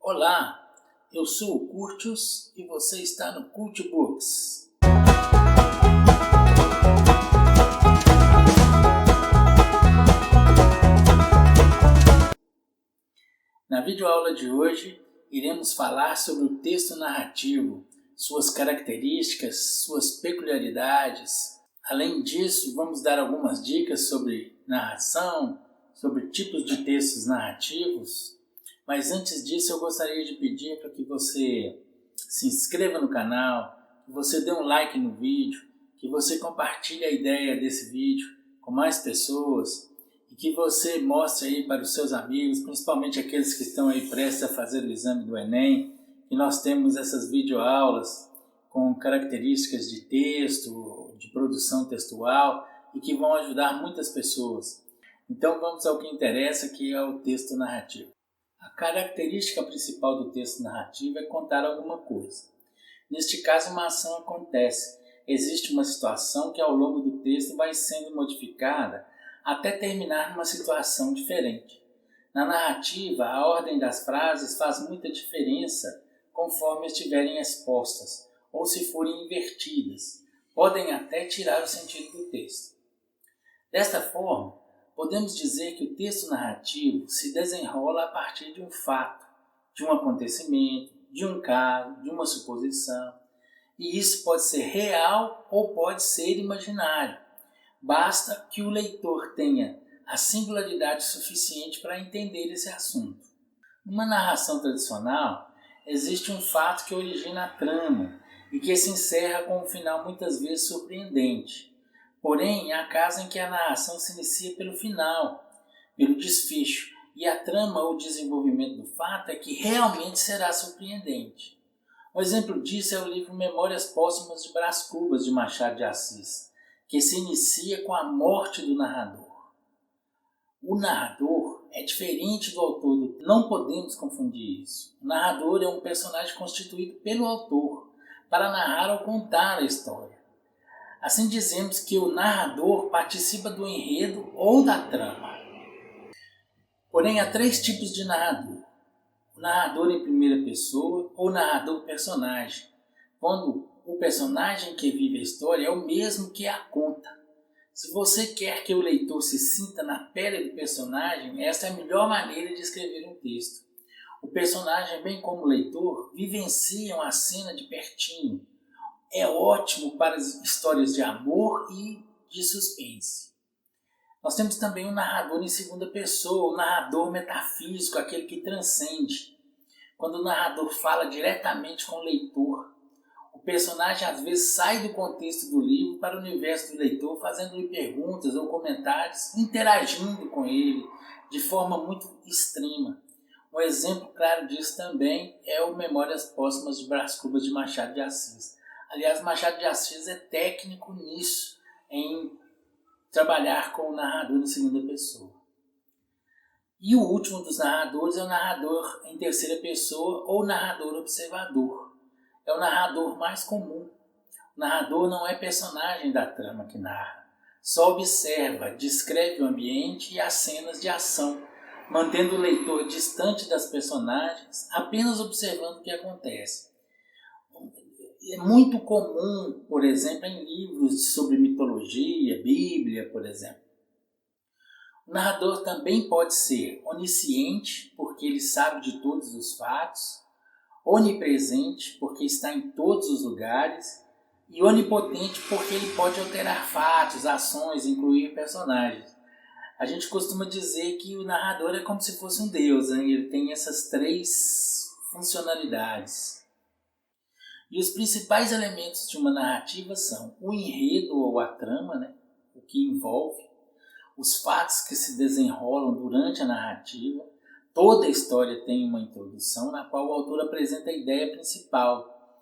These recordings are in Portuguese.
Olá, eu sou o Curtius e você está no Cult Books. Na videoaula de hoje, iremos falar sobre o texto narrativo, suas características, suas peculiaridades. Além disso, vamos dar algumas dicas sobre narração, sobre tipos de textos narrativos. Mas antes disso, eu gostaria de pedir para que você se inscreva no canal, que você dê um like no vídeo, que você compartilhe a ideia desse vídeo com mais pessoas e que você mostre aí para os seus amigos, principalmente aqueles que estão aí prestes a fazer o exame do Enem, que nós temos essas videoaulas com características de texto, de produção textual e que vão ajudar muitas pessoas. Então vamos ao que interessa, que é o texto narrativo. A característica principal do texto narrativo é contar alguma coisa. Neste caso, uma ação acontece. Existe uma situação que ao longo do texto vai sendo modificada até terminar numa situação diferente. Na narrativa, a ordem das frases faz muita diferença conforme estiverem expostas, ou se forem invertidas. Podem até tirar o sentido do texto. Desta forma, podemos dizer que o texto narrativo se desenrola a partir de um fato, de um acontecimento, de um caso, de uma suposição. E isso pode ser real ou pode ser imaginário. Basta que o leitor tenha a singularidade suficiente para entender esse assunto. Numa narração tradicional, existe um fato que origina a trama e que se encerra com um final muitas vezes surpreendente. Porém, há casos em que a narração se inicia pelo final, pelo desfecho, e a trama ou desenvolvimento do fato é que realmente será surpreendente. Um exemplo disso é o livro Memórias Póstumas de Brás Cubas, de Machado de Assis, que se inicia com a morte do narrador. O narrador é diferente do autor, não podemos confundir isso. O narrador é um personagem constituído pelo autor para narrar ou contar a história. Assim dizemos que o narrador participa do enredo ou da trama. Porém, há três tipos de narrador. O narrador em primeira pessoa ou narrador personagem, quando o personagem que vive a história é o mesmo que a conta. Se você quer que o leitor se sinta na pele do personagem, essa é a melhor maneira de escrever um texto. O personagem, bem como o leitor, vivenciam a cena de pertinho. É ótimo para as histórias de amor e de suspense. Nós temos também o narrador em segunda pessoa, o narrador metafísico, aquele que transcende. Quando o narrador fala diretamente com o leitor, o personagem às vezes sai do contexto do livro para o universo do leitor, fazendo-lhe perguntas ou comentários, interagindo com ele de forma muito extrema. Um exemplo claro disso também é o Memórias Póstumas de Brás Cubas, de Machado de Assis. Aliás, Machado de Assis é técnico nisso, em trabalhar com o narrador em segunda pessoa. E o último dos narradores é o narrador em terceira pessoa ou narrador observador. É o narrador mais comum. O narrador não é personagem da trama que narra. Só observa, descreve o ambiente e as cenas de ação, mantendo o leitor distante das personagens, apenas observando o que acontece. É muito comum, por exemplo, em livros sobre mitologia, Bíblia, por exemplo. O narrador também pode ser onisciente, porque ele sabe de todos os fatos, onipresente, porque está em todos os lugares, e onipotente, porque ele pode alterar fatos, ações, incluir personagens. A gente costuma dizer que o narrador é como se fosse um deus, né? Ele tem essas três funcionalidades. E os principais elementos de uma narrativa são o enredo ou a trama, né? O que envolve, os fatos que se desenrolam durante a narrativa. Toda a história tem uma introdução na qual o autor apresenta a ideia principal,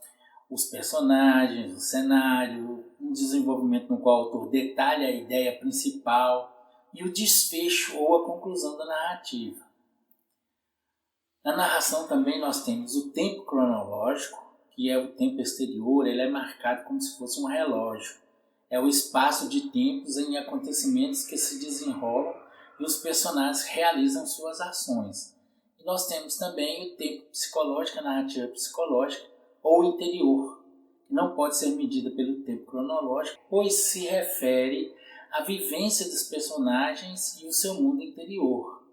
os personagens, o cenário, um desenvolvimento no qual o autor detalha a ideia principal e o desfecho ou a conclusão da narrativa. Na narração também nós temos o tempo cronológico, que é o tempo exterior, ele é marcado como se fosse um relógio. É o espaço de tempos em acontecimentos que se desenrolam e os personagens realizam suas ações. E nós temos também o tempo psicológico, a narrativa psicológica ou interior, que não pode ser medida pelo tempo cronológico, pois se refere à vivência dos personagens e o seu mundo interior,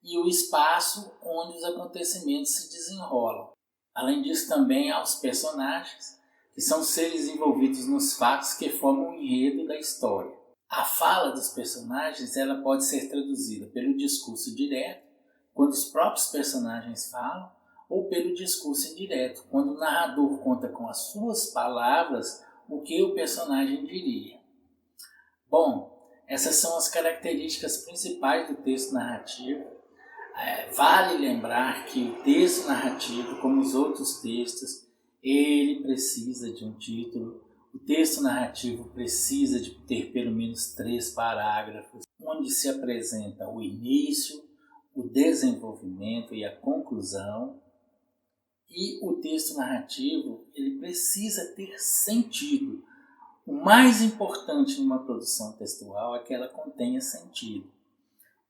e o espaço onde os acontecimentos se desenrolam. Além disso, também há os personagens, que são seres envolvidos nos fatos que formam o enredo da história. A fala dos personagens ela pode ser traduzida pelo discurso direto, quando os próprios personagens falam, ou pelo discurso indireto, quando o narrador conta com as suas palavras o que o personagem diria. Bom, essas são as características principais do texto narrativo. Vale lembrar que o texto narrativo, como os outros textos, ele precisa de um título. O texto narrativo precisa de ter pelo menos 3 parágrafos, onde se apresenta o início, o desenvolvimento e a conclusão. E o texto narrativo ele precisa ter sentido. O mais importante numa produção textual é que ela contenha sentido.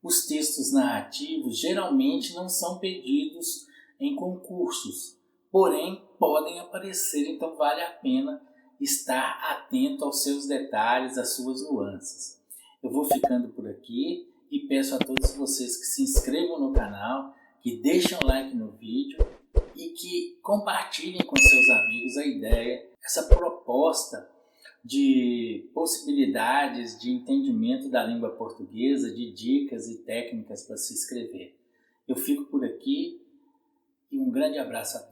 Os textos narrativos geralmente não são pedidos em concursos, porém podem aparecer, então vale a pena estar atento aos seus detalhes, às suas nuances. Eu vou ficando por aqui e peço a todos vocês que se inscrevam no canal, que deixem um like no vídeo e que compartilhem com seus amigos a ideia, essa proposta de possibilidades de entendimento da língua portuguesa, de dicas e técnicas para se escrever. Eu fico por aqui e um grande abraço a todos.